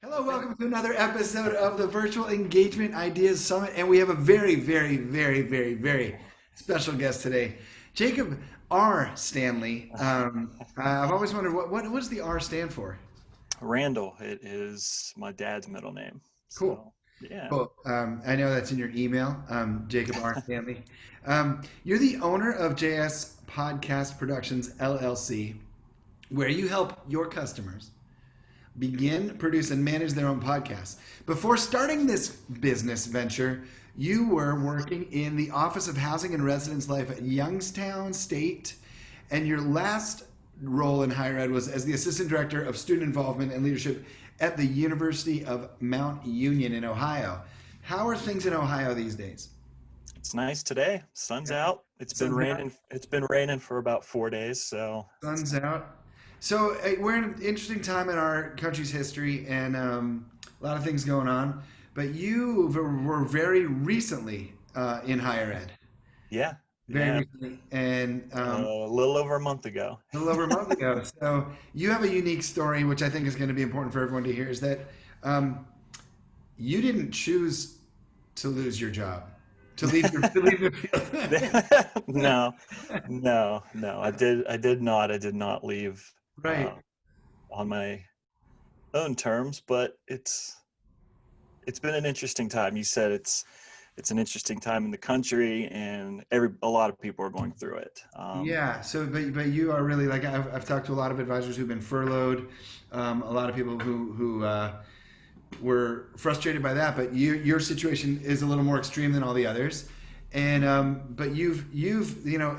Hello, welcome to another episode of the Virtual Engagement Ideas Summit. And we have a very, very, very, very, very special guest today, Jacob R. Stanley. I've always wondered what does the R stand for? Randall, it is my dad's middle name. Cool. So, yeah. Cool. I know that's in your email, Jacob R. Stanley. You're the owner of JS Podcast Productions LLC, where you help your customers begin, produce, and manage their own podcasts. Before starting this business venture, you were working in the Office of Housing and Residence Life at Youngstown State, and your last role in higher ed was as the Assistant Director of Student Involvement and Leadership at the University of Mount Union in Ohio. How are things in Ohio these days? It's nice today. Sun's Yeah. out. It's been Sun's out. raining. It's been raining for about 4 days. So Sun's out. So we're in an interesting time in our country's history, and a lot of things going on. But you were very recently in higher ed, yeah, very yeah, recently, and a little over a month ago. a little over a month ago. So you have a unique story, which I think is going to be important for everyone to hear. Is that um, you didn't choose to lose your job, to leave the field. No, no. I did not leave Right. uh, on my own terms, but it's been an interesting time. You said it's an interesting time in the country, and a lot of people are going through it. Yeah. So, but you are really like I've talked to a lot of advisors who've been furloughed, a lot of people who were frustrated by that. But your situation is a little more extreme than all the others. And but you've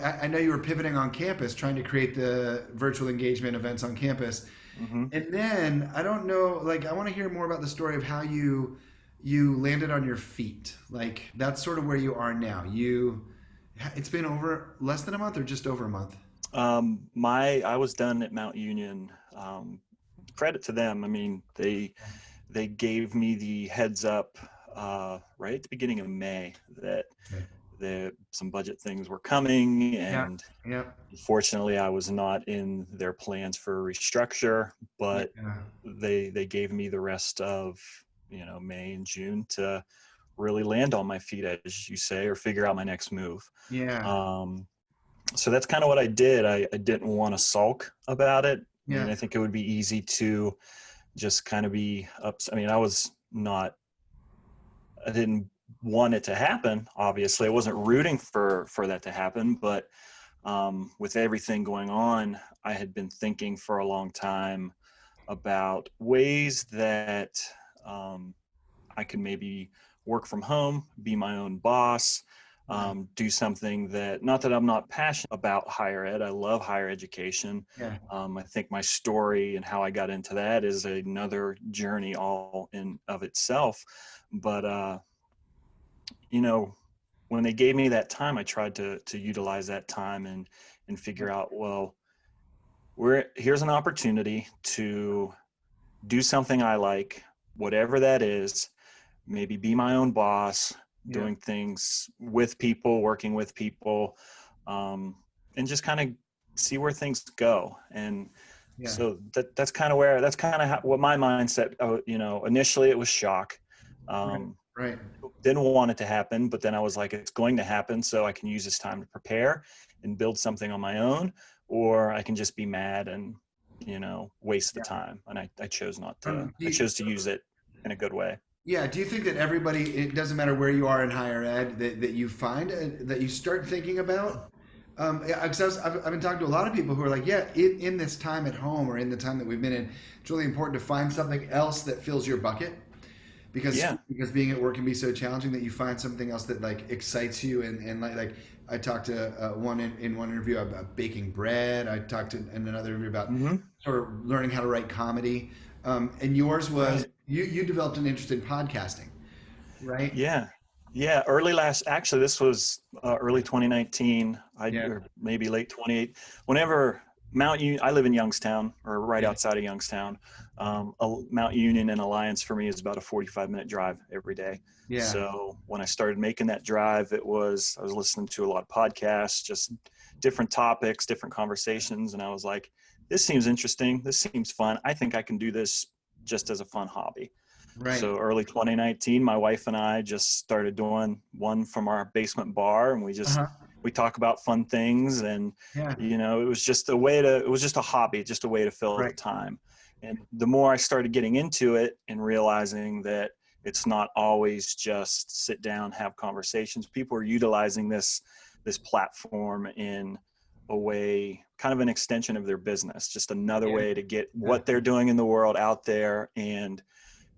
I know you were pivoting on campus, trying to create the virtual engagement events on campus. Mhm. And then I don't know, like I want to hear more about the story of how you landed on your feet. Like that's sort of where you are now. It's been over less than a month or just over a month. I was done at Mount Union. Credit to them. I mean, they gave me the heads up right at the beginning of May that Okay. some budget things were coming, Yeah. and Yeah. unfortunately, I was not in their plans for restructure. But Yeah. they gave me the rest of May and June to really land on my feet, as you say, or figure out my next move. Yeah. Um, so that's kind of what I did. I didn't want to sulk about it. I mean, Yeah. I think it would be easy to just kind of be ups. I mean, I didn't want it to happen. Obviously, I wasn't rooting for that to happen, but with everything going on, I had been thinking for a long time about ways that um, I could maybe work from home, be my own boss, Yeah. do something that, not that I'm not passionate about higher ed. I love higher education. Yeah. I think my story and how I got into that is another journey all in of itself. But, you know, when they gave me that time, I tried to utilize that time and figure out, well, here's an opportunity to do something I like, whatever that is, maybe be my own boss, Yeah. doing things with people, working with people, and just kind of see where things go. And Yeah. so that's kind of what my mindset. Initially it was shock. Right. Um, Right. didn't want it to happen, but then I was like, it's going to happen, so I can use this time to prepare and build something on my own, or I can just be mad and waste the Yeah. time. And I chose not to. Do I you, chose to use it in a good way. yeah. Do you think that everybody, it doesn't matter where you are in higher ed, that you find that you start thinking about? Yeah, 'cause I've been talking to a lot of people who are like, yeah, in this time at home or in the time that we've been in, it's really important to find something else that fills your bucket Yeah. because being at work can be so challenging that you find something else that like excites you and like I talked to one in one interview about baking bread. I talked to in another interview about Hmm. sort of learning how to write comedy. And yours was Right. you developed an interest in podcasting, right? Yeah. Yeah. Actually, this was early 2019. Yeah. Or maybe late 28. Whenever I live in Youngstown, or right Yeah. outside of Youngstown. Mount Union and Alliance for me is about a 45-minute drive every day. Yeah. So when I started making that drive, I was listening to a lot of podcasts, just different topics, different conversations. And I was like, this seems interesting. This seems fun. I think I can do this just as a fun hobby. Right. So early 2019, my wife and I just started doing one from our basement bar, and Uh-huh. we talk about fun things. And, Yeah. it was just it was just a hobby, just a way to fill the Right. time. And the more I started getting into it and realizing that it's not always just sit down, have conversations, people are utilizing this platform in a way, kind of an extension of their business, just another Yeah. way to get Yeah. what they're doing in the world out there, and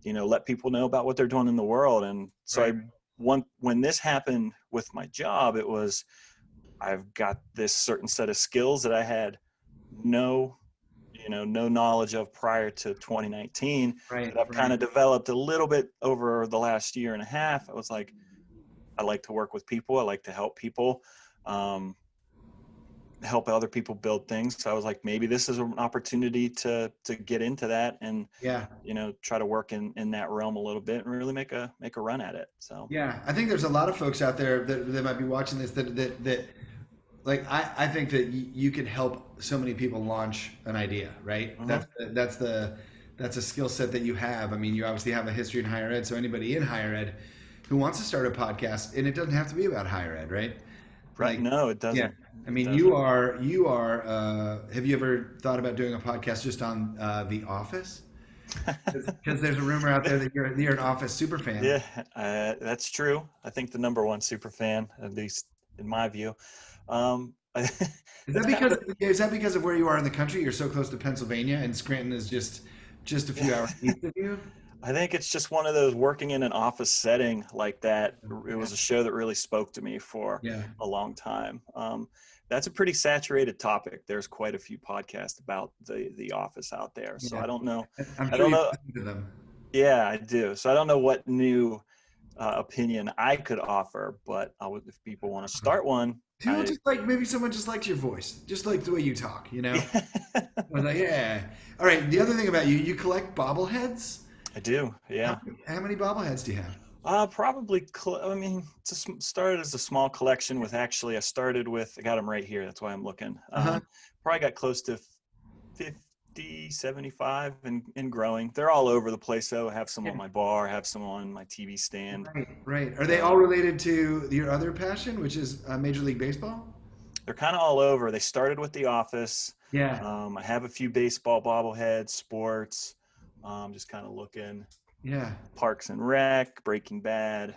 let people know about what they're doing in the world. And so Right. when this happened with my job, it was, I've got this certain set of skills that I had no no knowledge of prior to 2019, Right. that I've kind Right. of developed a little bit over the last year and a half. I was like, I like to work with people. I like to help people, um, help other people build things. So I was like, maybe this is an opportunity to get into that and, Yeah. try to work in that realm a little bit and really make a run at it. So Yeah. I think there's a lot of folks out there that might be watching this that like I think that you can help so many people launch an idea, right? mhm. That's a skill set that you have. I mean, you obviously have a history in higher ed, so anybody in higher ed who wants to start a podcast, and it doesn't have to be about higher ed, right? Right. Like, No, it yeah. doesn't. I It mean, doesn't. you are. Have you ever thought about doing a podcast just on The Office? Because there's a rumor out there that you're an Office super fan. Yeah, that's true. I think the number one super fan, at least in my view. It's kind of Is that because of where you are in the country? You're so close to Pennsylvania, and Scranton is just a few hours east of you. I think it's just one of those, working in an office setting like that. It Yeah, was a show that really spoke to me for yeah, a long time. That's a pretty saturated topic. There's quite a few podcasts about the office out there. So yeah. I don't know. I'm I sure don't you've know. listened to them. Yeah, I do. So I don't know what new opinion I could offer, but if people want to start one, People just like maybe someone just likes your voice, just like the way you talk. yeah, I was like, yeah. All right. The other thing about you, you collect bobbleheads. I do. Yeah. How many bobbleheads do you have? Probably. I mean, started as a small collection with, actually, I started with, I got them right here. That's why I'm looking. Uh huh. Probably got close to 50, 75 and growing. They're all over the place though. I have some Yeah. on my bar, have some on my TV stand. Right. Right. Are they all So related to your other passion, which is Major League Baseball? they're kind of all over. They started with The Office. Yeah. I have a few baseball bobbleheads, sports, just kind of looking. Yeah. Parks and Rec, Breaking Bad,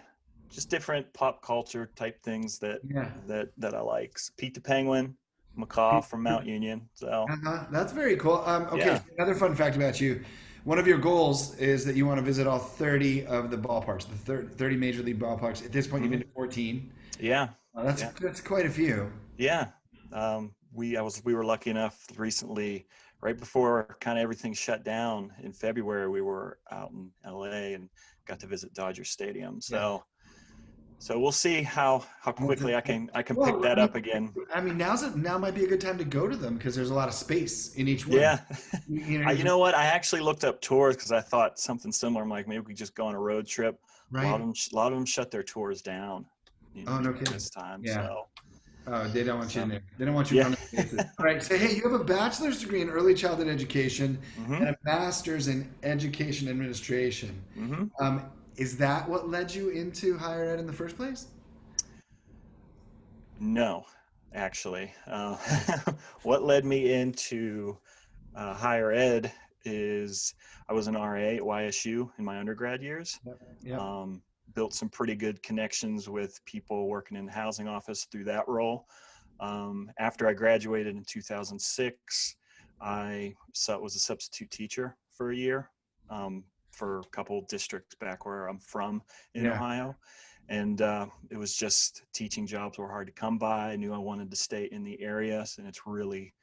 just different pop culture type things Yeah. that I like. Pete the Penguin, Macaw from Mount Union. So Uh-huh. That's very cool. Okay, yeah. so another fun fact about you. One of your goals is that you want to visit all 30 of the ballparks, the 30 major league ballparks. At this point, you've been Mhm. to 14. Yeah. Yeah. That's quite a few. Yeah. We were lucky enough recently, right before kind of everything shut down in February, we were out in LA and got to visit Dodger Stadium. Yeah. So we'll see how quickly I can pick Well, that up again. I mean, now might be a good time to go to them because there's a lot of space in each one. Yeah. You know, You know what? I actually looked up tours because I thought something similar. I'm like, maybe we could just go on a road trip. right? A lot of them shut their tours down, Oh, no during kidding. this time. Yeah. So, Oh, they don't want you in so there. They don't want you yeah. running spaces. All right. So, hey, you have a bachelor's degree in early childhood education hmm and a master's in education administration. hmm Is that what led you into higher ed in the first place? No, actually. What led me into higher ed is I was an RA at YSU in my undergrad years. Yep. Yep. Built some pretty good connections with people working in the housing office through that role. After I graduated in 2006, was a substitute teacher for a year, for a couple districts back where I'm from in Yeah. Ohio. And it was just, teaching jobs were hard to come by. I knew I wanted to stay in the area, and it's really,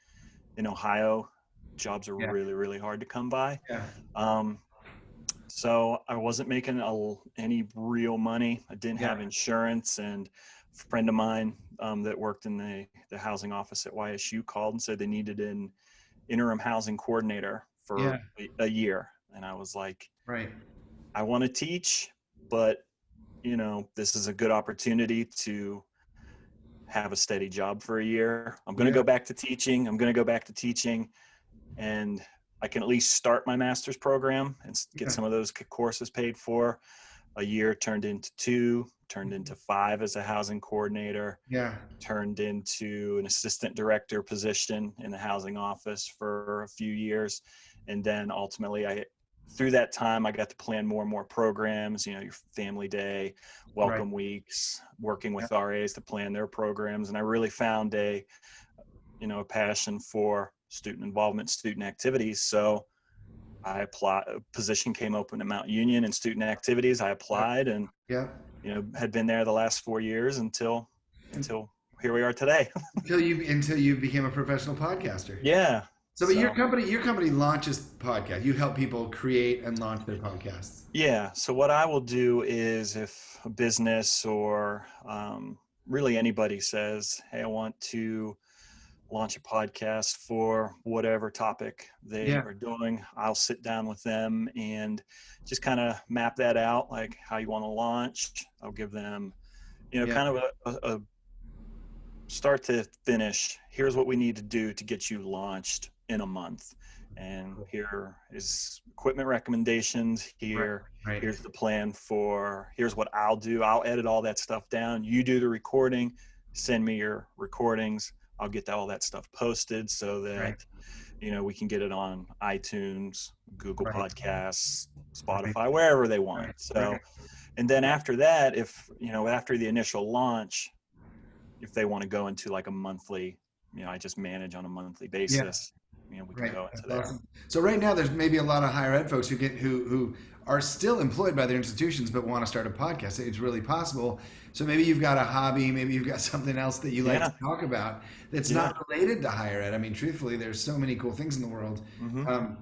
in Ohio, jobs are Yeah. really, really hard to come by. Yeah. So I wasn't making any real money. I didn't Yeah. have insurance, and a friend of mine that worked in the housing office at YSU called and said they needed an interim housing coordinator for Yeah. a year. And I was like, Right. I want to teach, but this is a good opportunity to have a steady job for a year. I'm going to Yeah. go back to teaching. And I can at least start my master's program and get Okay. some of those courses paid for. A year turned into 2, turned into 5 as a housing coordinator, Yeah. turned into an assistant director position in the housing office for a few years. And then ultimately through that time, I got to plan more and more programs, your family day, Right. welcome weeks, working Yeah. with RAs to plan their programs. And I really found a passion for student involvement, student activities. So I applied, a position came open at Mount Union in student activities. I applied and, Yeah. had been there the last 4 years until here we are today. Until you became a professional podcaster. Yeah. So, but your So, company launches podcasts. You help people create and launch their podcasts. yeah. So what I will do is if a business or really anybody says, hey, I want to launch a podcast for whatever topic they Yeah. are doing, I'll sit down with them and just kind of map that out, like how you want to launch. I'll give them, Yeah. kind of a start to finish. Here's what we need to do to get you launched in a month. And here is equipment recommendations. Right. Right. Here's the plan here's what I'll do. I'll edit all that stuff down. You do the recording, send me your recordings. I'll get all that stuff posted so Right. that, we can get it on iTunes, Google Right. Podcasts, Right. Spotify, wherever they want Right. it. So, Right. and then after that, if, after the initial launch, if they want to go into like a monthly, I just manage on a monthly Yeah. basis, we can Right. go That's into there. awesome. So right now, there's maybe a lot of higher ed folks who are still employed by their institutions but want to start a podcast. It's really possible. So maybe you've got a hobby, maybe you've got something else that you like Yeah. to talk about that's Yeah. not related to higher ed. I mean, truthfully, there's so many cool things in the world. Hmm.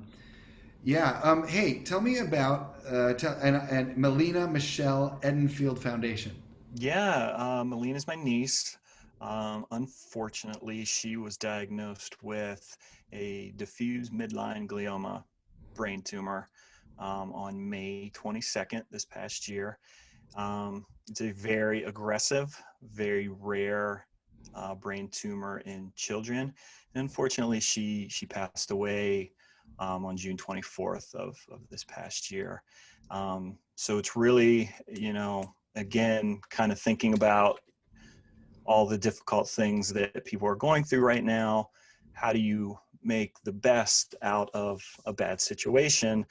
Yeah. Hey, tell me about and Melina Michelle Edenfield Foundation. Yeah. Melina's my niece. Unfortunately, she was diagnosed with a diffuse midline glioma brain tumor on May 22nd this past year. It's a very aggressive, very rare brain tumor in children. And unfortunately, she passed away on June 24th of this past year. So it's really, again, kind of thinking about all the difficult things that people are going through right now. How do you make the best out of a bad situation?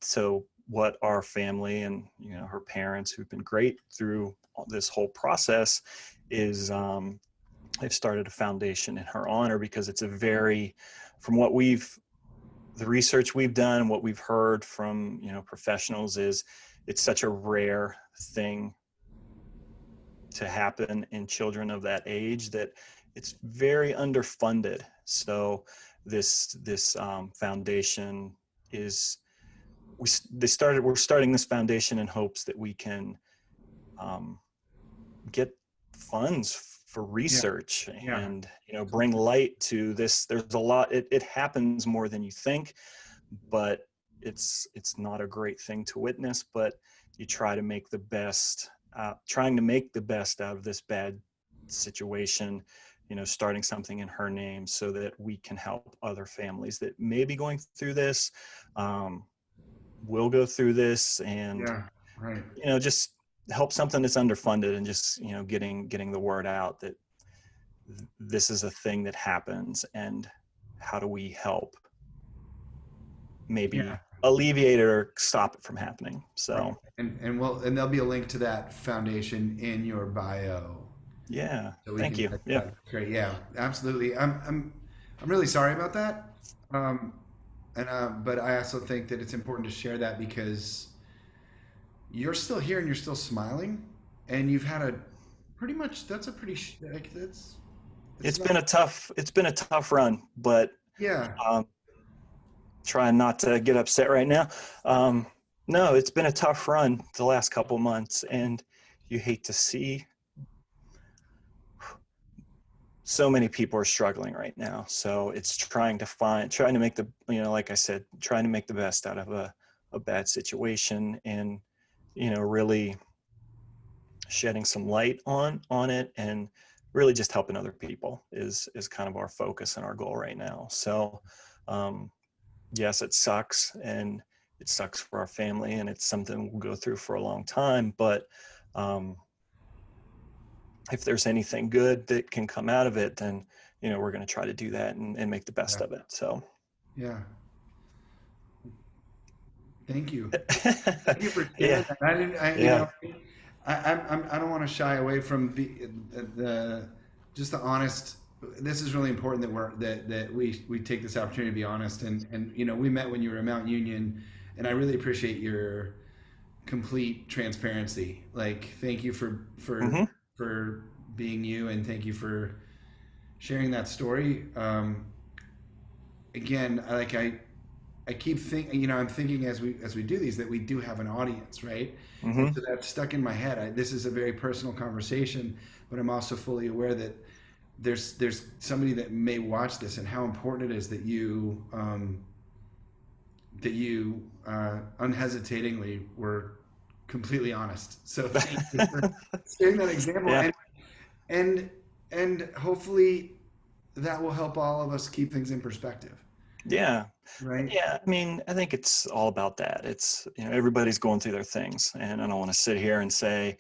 So what our family and her parents, who've been great through this whole process, is they've started a foundation in her honor, because it's a very, from what the research we've done and what we've heard from professionals, is it's such a rare thing to happen in children of that age that it's very underfunded. So this foundation is we're starting this foundation in hopes that we can get funds for Yeah. research Yeah. and bring light to this. There's a lot. It happens more than you think, but it's not a great thing to witness. But you try to make the best. Trying to make the best out of this bad situation, starting something in her name so that we can help other families that may be going through this, will go through this, and Yeah. Right. just help something that's underfunded, and just getting the word out that this is a thing that happens, and how do we help Yeah. maybe alleviate it or stop it from happening. Right. So And there'll be a link to that foundation in your bio. yeah, So we thank can you. check Yeah. that. Great. Yeah, absolutely. I'm really sorry about that. Um, but I also think that it's important to share that because you're still here and you're still smiling, and you've had a pretty much that's a pretty like that's it's It's not been a tough run, but yeah um, trying not to get upset right now. Um, no, it's been a tough run the last couple months, and you hate to see so many people are struggling right now. So it's trying to make the, like I said, trying to make the best out of a bad situation, and, really shedding some light on it, and really just helping other people is kind of our focus and our goal right now. So, yes, it sucks, and it sucks for our family, and it's something we'll go through for a long time. But um, if there's anything good that can come out of it, then we're going to try to do that and make the best Yeah. of it. So, Yeah. Thank you. Thank you for sharing yeah, that. I didn't, I, you yeah, know, I don't want to shy away from the just the honest. This is really important that we take this opportunity to be honest. And we met when you were at Mount Union, and I really appreciate your complete transparency. Like, thank you hmm for being you, and thank you for sharing that story. Again, I keep thinking, I'm thinking as we do these that we do have an audience, right? And hmm so that's stuck in my head. This is a very personal conversation, but I'm also fully aware that there's somebody that may watch this, and how important it is that you unhesitatingly were completely honest. So thank you for sharing that example, yeah, and and hopefully that will help all of us keep things in perspective, yeah, right? yeah. I mean, I think it's all about that. It's, everybody's going through their things, and I don't want to sit here and say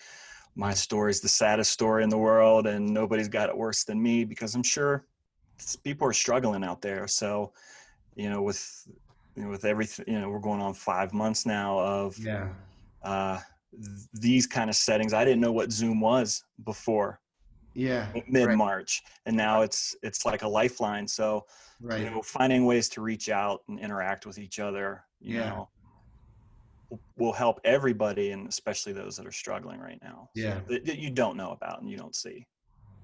my story is the saddest story in the world and nobody's got it worse than me, because I'm sure people are struggling out there. So, with with everything, we're going on 5 months now of Yeah, uh, these kind of settings. I didn't know what Zoom was before yeah, right, mid-March, and now it's like a lifeline. So, right, finding ways to reach out and interact with each other, yeah, will help everybody, and especially those that are struggling right now. yeah. So that you don't know about and you don't see.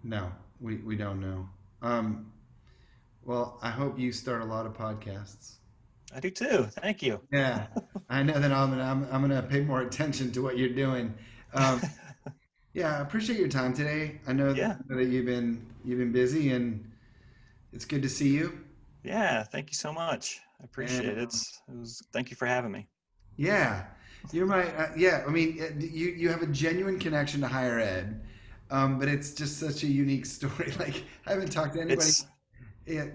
No, we don't know. Um, well, I hope you start a lot of podcasts. I do too. Thank you. Yeah, I know that I'm gonna pay more attention to what you're doing. Um, yeah, I appreciate your time today. I know Yeah. that you've been busy, and it's good to see you. Yeah. Thank you so much. I And appreciate it. Thank you for having me. yeah, you're my yeah. I mean, you have a genuine connection to higher ed, but it's just such a unique story. Like, I haven't talked to anybody. It's, Yeah,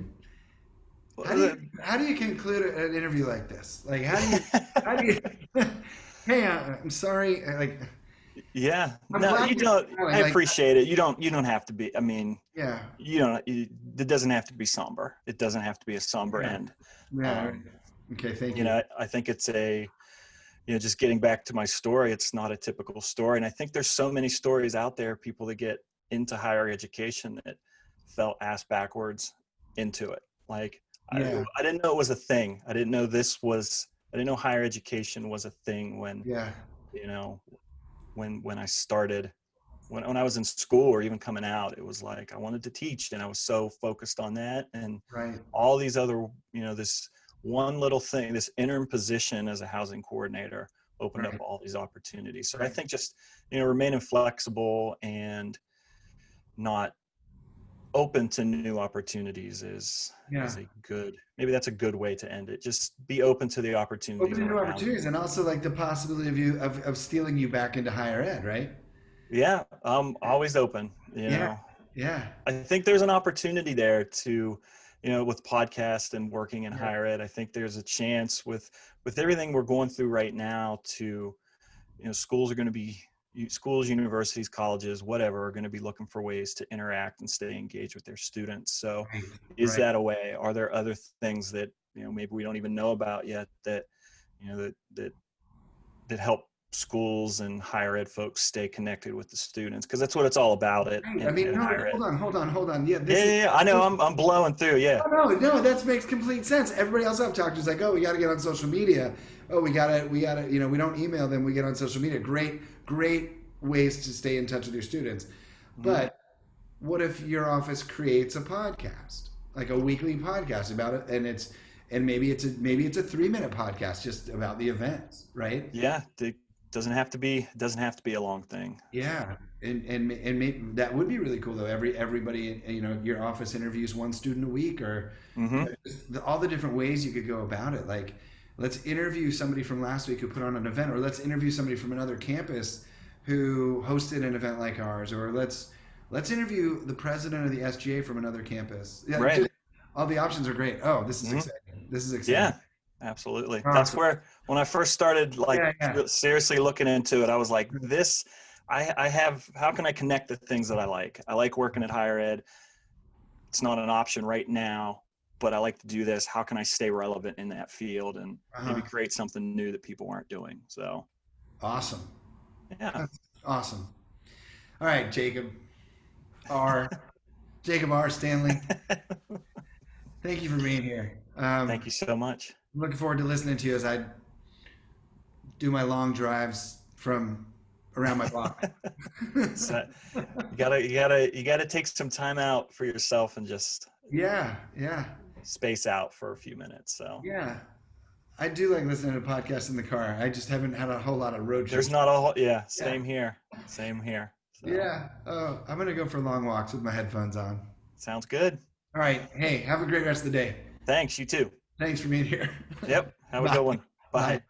how do you uh, how do you conclude an interview like this? Like, how do you hey, I'm sorry. Like, yeah, I'm no, glad you you're don't, smiling. I Like, appreciate it. You don't have to be, I mean, yeah, it doesn't have to be somber. It doesn't have to be a somber yeah, end. yeah. Right. Um, Okay, thank you. I think it's just getting back to my story, it's not a typical story. And I think there's so many stories out there, people that get into higher education that felt ass backwards into it. Like, Yeah, I didn't know it was a thing. I didn't know higher education was a thing yeah, you know, when I started, when I was in school or even coming out, it was like, I wanted to teach and I was so focused on that. And right, all these other, this one little thing, this interim position as a housing coordinator opened up right, all these opportunities. So I right. think just, remaining flexible and not open to new opportunities is Yeah. a good, maybe that's a good way to end it. Just be open to the Open opportunities to new around you. opportunities, and also like the possibility of stealing you back into higher ed, right? Yeah, I'm always open. Yeah, yeah, I think there's an opportunity there to, with podcast and working in yeah. higher ed. I think there's a chance with everything we're going through right now to, schools are going to be, schools, universities, colleges, whatever, are going to be looking for ways to interact and stay engaged with their students. So Right, is right. that a way? Are there other things that, maybe we don't even know about yet that, that help schools and higher ed folks stay connected with the students? Because that's what it's all about Right. I in mean, no, higher ed. hold on. Yeah, Yeah, this is. yeah, yeah. I know. I'm blowing through. Yeah. Oh, no, that makes complete sense. Everybody else I've talked to is like, oh, we got to get on social media. Oh, we gotta. We don't email them. We get on social media. Great ways to stay in touch with your students. Mhm. But what if your office creates a podcast, like a weekly podcast about it, and maybe it's a 3-minute podcast just about the events, right? Yeah. It doesn't have to be a long thing. Yeah, and maybe that would be really cool though. Everybody, your office interviews one student a week, or Hmm just all the different ways you could go about it. Like, let's interview somebody from last week who put on an event, or let's interview somebody from another campus who hosted an event like ours, or let's interview the president of the SGA from another campus. Yeah, Right. all the options are great. Oh, this is hmm exciting. This is exciting. Yeah. Absolutely. That's Awesome. where, when I first started, like, Yeah, yeah. seriously looking into it, I was like, this, I have, how can I connect the things that I like? I like working at higher ed. It's not an option right now, but I like to do this. How can I stay relevant in that field and maybe Uh-huh. create something new that people aren't doing? So, Awesome. yeah. That's awesome. All right, R. Jacob R. Stanley. Thank you for being here. Thank you so much. I'm looking forward to listening to you as I do my long drives from around my block. So you gotta take some time out for yourself and just Yeah, yeah, space out for a few minutes. So yeah. I do like listening to podcasts in the car. I just haven't had a whole lot of road there's trips. not a whole, yeah, Yeah, same here. Same here. So yeah. Oh, I'm gonna go for long walks with my headphones on. sounds good. All right. Hey, have a great rest of the day. Thanks, you too. Thanks for being here. Yep. Have a Bye. good one. Bye. Bye.